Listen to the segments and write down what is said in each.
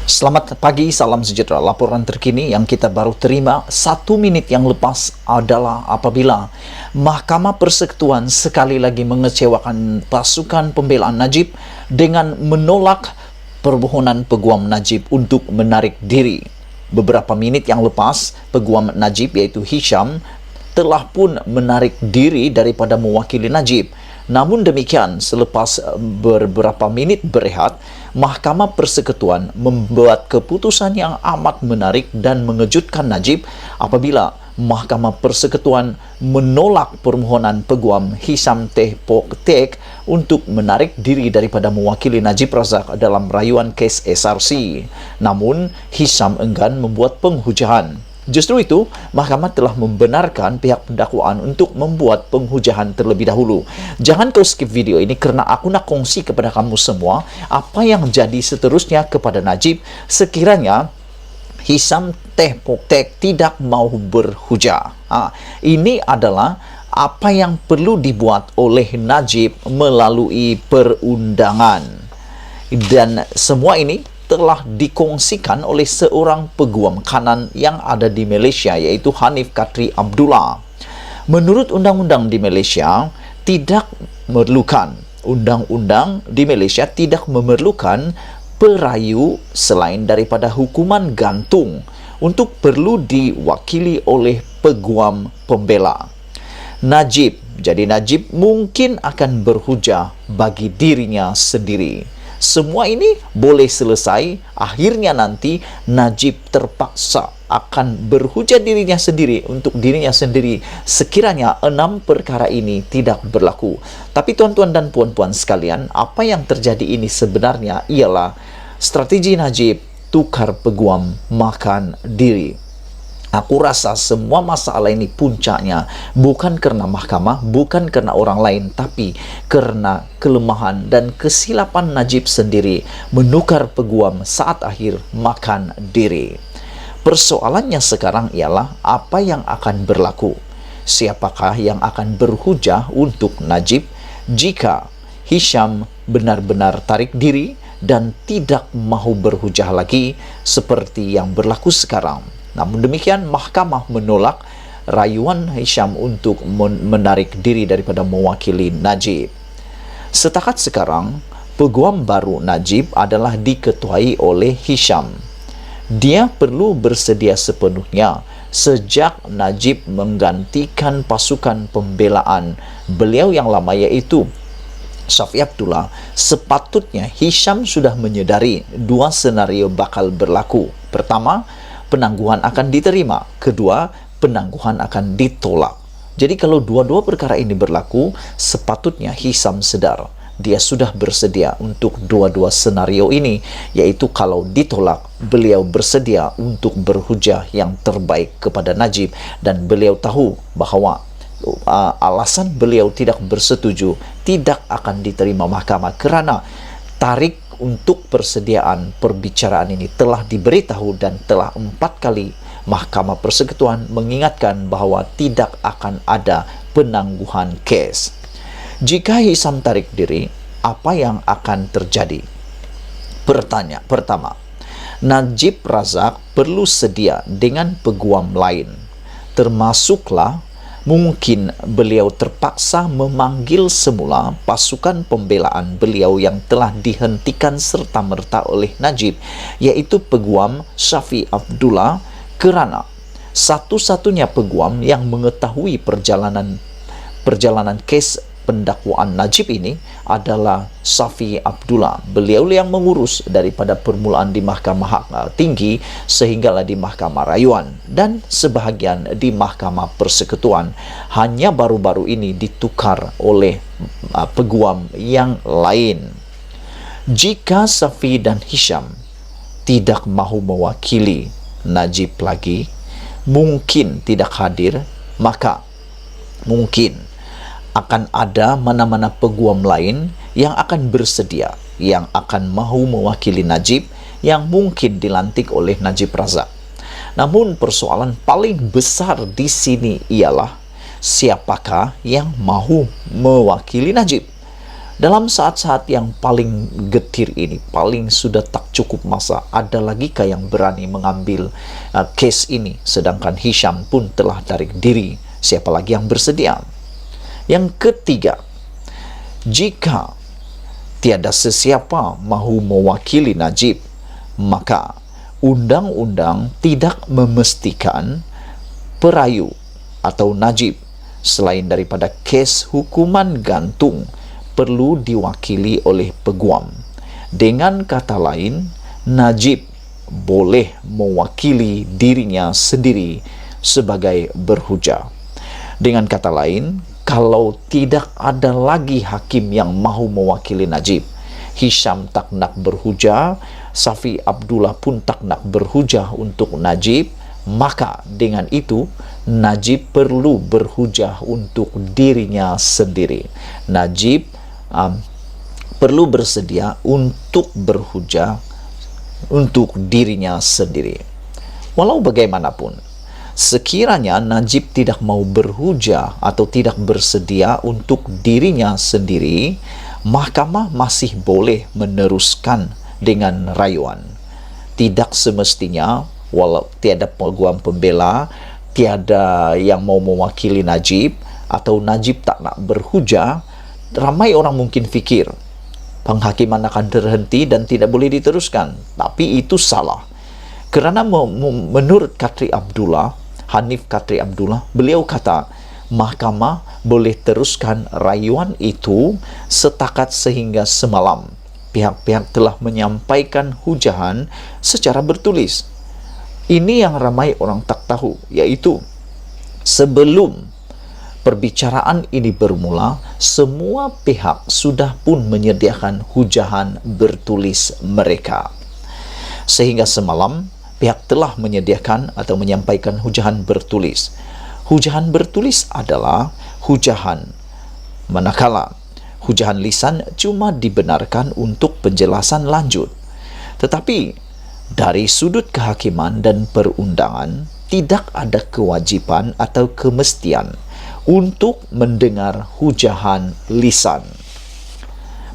Selamat pagi, salam sejahtera. Laporan terkini yang kita baru terima 1 menit yang lepas adalah apabila Mahkamah Persekutuan sekali lagi mengecewakan pasukan pembelaan Najib dengan menolak permohonan peguam Najib untuk menarik diri. Beberapa menit yang lepas, peguam Najib yaitu Hisham telah pun menarik diri daripada mewakili Najib. Namun demikian, selepas beberapa menit berehat, Mahkamah Persekutuan membuat keputusan yang amat menarik dan mengejutkan Najib apabila Mahkamah Persekutuan menolak permohonan peguam Hisham Tek untuk menarik diri daripada mewakili Najib Razak dalam rayuan kes SRC. Namun, Hisham enggan membuat penghujahan. Justru itu, Mahkamah telah membenarkan pihak pendakwaan untuk membuat penghujahan terlebih dahulu. Jangan kau skip video ini kerana aku nak kongsi kepada kamu semua apa yang jadi seterusnya kepada Najib sekiranya Hisham Tek tidak mau berhujah. Ini adalah apa yang perlu dibuat oleh Najib melalui perundangan. Dan semua ini telah dikongsikan oleh seorang peguam kanan yang ada di Malaysia, yaitu Hanif Katri Abdullah. Menurut undang-undang di Malaysia, undang-undang di Malaysia tidak memerlukan perayu selain daripada hukuman gantung untuk perlu diwakili oleh peguam pembela. Najib mungkin akan berhujah bagi dirinya sendiri. Semua ini boleh selesai, akhirnya nanti Najib terpaksa akan berhujah dirinya sendiri untuk dirinya sendiri sekiranya 6 perkara ini tidak berlaku. Tapi tuan-tuan dan puan-puan sekalian, apa yang terjadi ini sebenarnya ialah strategi Najib tukar peguam makan diri. Aku rasa semua masalah ini puncaknya bukan kerana mahkamah, bukan kerana orang lain, tapi kerana kelemahan dan kesilapan Najib sendiri menukar peguam saat akhir makan diri. Persoalannya sekarang ialah apa yang akan berlaku. Siapakah yang akan berhujah untuk Najib jika Hisham benar-benar tarik diri dan tidak mahu berhujah lagi seperti yang berlaku sekarang. Namun demikian, Mahkamah menolak rayuan Hisham untuk menarik diri daripada mewakili Najib. Setakat sekarang, peguam baru Najib adalah diketuai oleh Hisham. Dia perlu bersedia sepenuhnya sejak Najib menggantikan pasukan pembelaan beliau yang lama, yaitu Shafi Abdullah. Sepatutnya Hisham sudah menyedari 2 senario bakal berlaku. Pertama, penangguhan akan diterima. Kedua, penangguhan akan ditolak. Jadi kalau dua-dua perkara ini berlaku, sepatutnya Hisham sedar dia sudah bersedia untuk dua-dua senario ini, yaitu kalau ditolak, beliau bersedia untuk berhujah yang terbaik kepada Najib, dan beliau tahu bahawa alasan beliau tidak bersetuju tidak akan diterima mahkamah kerana tarik untuk persediaan perbicaraan ini telah diberitahu dan telah 4 kali Mahkamah Persekutuan mengingatkan bahawa tidak akan ada penangguhan kes. Jika Hisham tarik diri, apa yang akan terjadi? Pertama, Najib Razak perlu sedia dengan peguam lain, termasuklah mungkin beliau terpaksa memanggil semula pasukan pembelaan beliau yang telah dihentikan serta-merta oleh Najib, yaitu peguam Shafi Abdullah, kerana satu-satunya peguam yang mengetahui perjalanan kes pendakwaan Najib ini adalah Shafi Abdullah. Beliau yang mengurus daripada permulaan di Mahkamah Tinggi sehinggalah di Mahkamah Rayuan dan sebahagian di Mahkamah Persekutuan. Hanya baru-baru ini ditukar oleh peguam yang lain. Jika Shafi dan Hisham tidak mahu mewakili Najib lagi, mungkin tidak hadir, maka mungkin akan ada mana-mana peguam lain yang akan bersedia, yang akan mahu mewakili Najib, yang mungkin dilantik oleh Najib Razak. Namun persoalan paling besar di sini ialah siapakah yang mahu mewakili Najib. Dalam saat-saat yang paling getir ini, paling sudah tak cukup masa, ada lagi kah yang berani mengambil kes ini, sedangkan Hisham pun telah tarik diri. Siapa lagi yang bersedia? Yang ketiga, jika tiada sesiapa mahu mewakili Najib, maka undang-undang tidak memestikan perayu atau Najib selain daripada kes hukuman gantung perlu diwakili oleh peguam. Dengan kata lain, Najib boleh mewakili dirinya sendiri sebagai berhujah. Dengan kata lain, kalau tidak ada lagi hakim yang mahu mewakili Najib, Hisham tak nak berhujah, Safi Abdullah pun tak nak berhujah untuk Najib, maka dengan itu Najib perlu berhujah untuk dirinya sendiri. Najib perlu bersedia untuk berhujah untuk dirinya sendiri. Walau bagaimanapun, sekiranya Najib tidak mau berhujah atau tidak bersedia untuk dirinya sendiri, mahkamah masih boleh meneruskan dengan rayuan. Tidak semestinya, walau tiada peguam pembela, tiada yang mau mewakili Najib, atau Najib tak nak berhujah, ramai orang mungkin fikir penghakiman akan terhenti dan tidak boleh diteruskan. Tapi itu salah. Kerana menurut Katri Abdullah, Hanif Katri Abdullah, beliau kata mahkamah boleh teruskan rayuan itu setakat sehingga semalam pihak-pihak telah menyampaikan hujahan secara bertulis. Ini yang ramai orang tak tahu, yaitu sebelum perbicaraan ini bermula, semua pihak sudah pun menyediakan hujahan bertulis mereka. Sehingga semalam, pihak telah menyediakan atau menyampaikan hujahan bertulis. Hujahan bertulis adalah hujahan manakala hujahan lisan cuma dibenarkan untuk penjelasan lanjut. Tetapi dari sudut kehakiman dan perundangan, tidak ada kewajiban atau kemestian untuk mendengar hujahan lisan.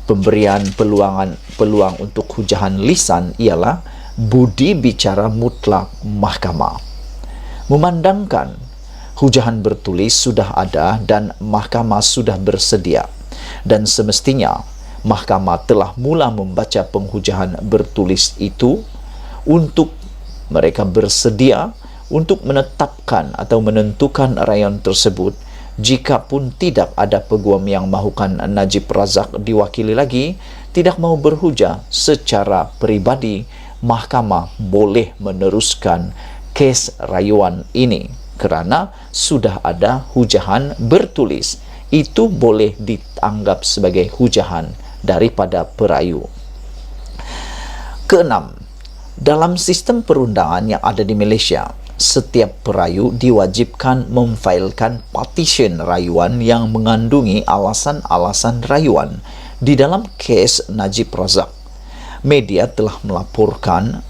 Pemberian peluang untuk hujahan lisan ialah budi bicara mutlak mahkamah. Memandangkan hujahan bertulis sudah ada dan mahkamah sudah bersedia, dan semestinya mahkamah telah mula membaca penghujahan bertulis itu untuk mereka bersedia untuk menetapkan atau menentukan rayuan tersebut. Jika pun tidak ada peguam yang mahukan Najib Razak diwakili lagi, tidak mau berhujah secara peribadi, mahkamah boleh meneruskan kes rayuan ini kerana sudah ada hujahan bertulis. Itu boleh dianggap sebagai hujahan daripada perayu. Keenam, dalam sistem perundangan yang ada di Malaysia, setiap perayu diwajibkan memfailkan petition rayuan yang mengandungi alasan-alasan rayuan. Di dalam kes Najib Razak, media telah melaporkan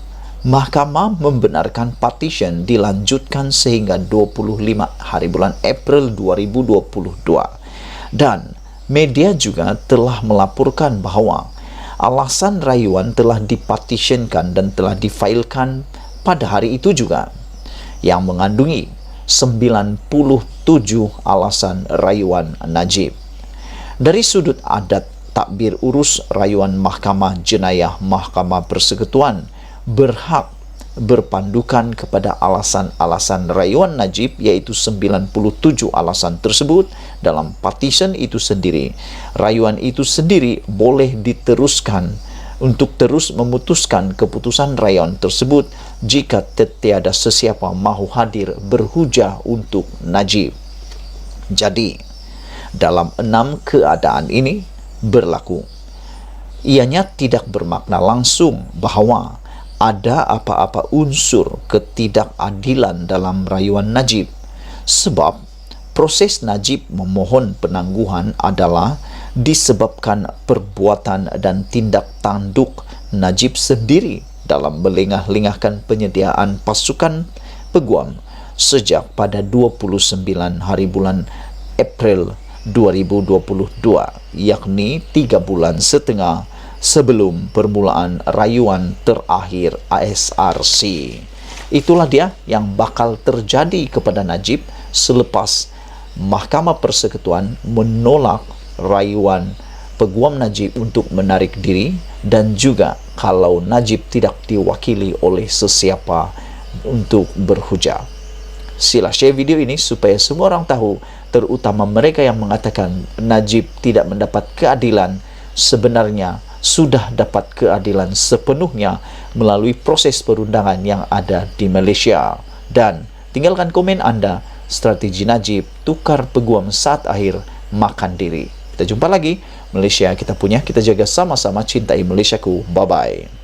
mahkamah membenarkan petition dilanjutkan sehingga 25 hari bulan April 2022. Dan media juga telah melaporkan bahawa alasan rayuan telah dipetitionkan dan telah difailkan pada hari itu juga, yang mengandungi 97 alasan rayuan Najib. Dari sudut adat takbir urus, rayuan Mahkamah Jenayah Mahkamah Persekutuan berhak berpandukan kepada alasan-alasan rayuan Najib, iaitu 97 alasan tersebut dalam petition itu sendiri. Rayuan itu sendiri boleh diteruskan untuk terus memutuskan keputusan rayuan tersebut jika tiada sesiapa mahu hadir berhujah untuk Najib. Jadi, dalam 6 keadaan ini berlaku. Ianya tidak bermakna langsung bahawa ada apa-apa unsur ketidakadilan dalam rayuan Najib, sebab proses Najib memohon penangguhan adalah disebabkan perbuatan dan tindak tanduk Najib sendiri dalam melengah-lengahkan penyediaan pasukan peguam sejak pada 29 hari bulan April 2022, yakni 3,5 bulan sebelum permulaan rayuan terakhir ASRC. Itulah dia yang bakal terjadi kepada Najib selepas Mahkamah Persekutuan menolak rayuan peguam Najib untuk menarik diri, dan juga kalau Najib tidak diwakili oleh sesiapa untuk berhujah. Sila share video ini supaya semua orang tahu, terutama mereka yang mengatakan Najib tidak mendapat keadilan, sebenarnya sudah dapat keadilan sepenuhnya melalui proses perundangan yang ada di Malaysia. Dan tinggalkan komen Anda, strategi Najib tukar peguam saat akhir makan diri. Kita jumpa lagi. Malaysia kita punya, kita jaga sama-sama, cintai Malaysiaku. Bye-bye.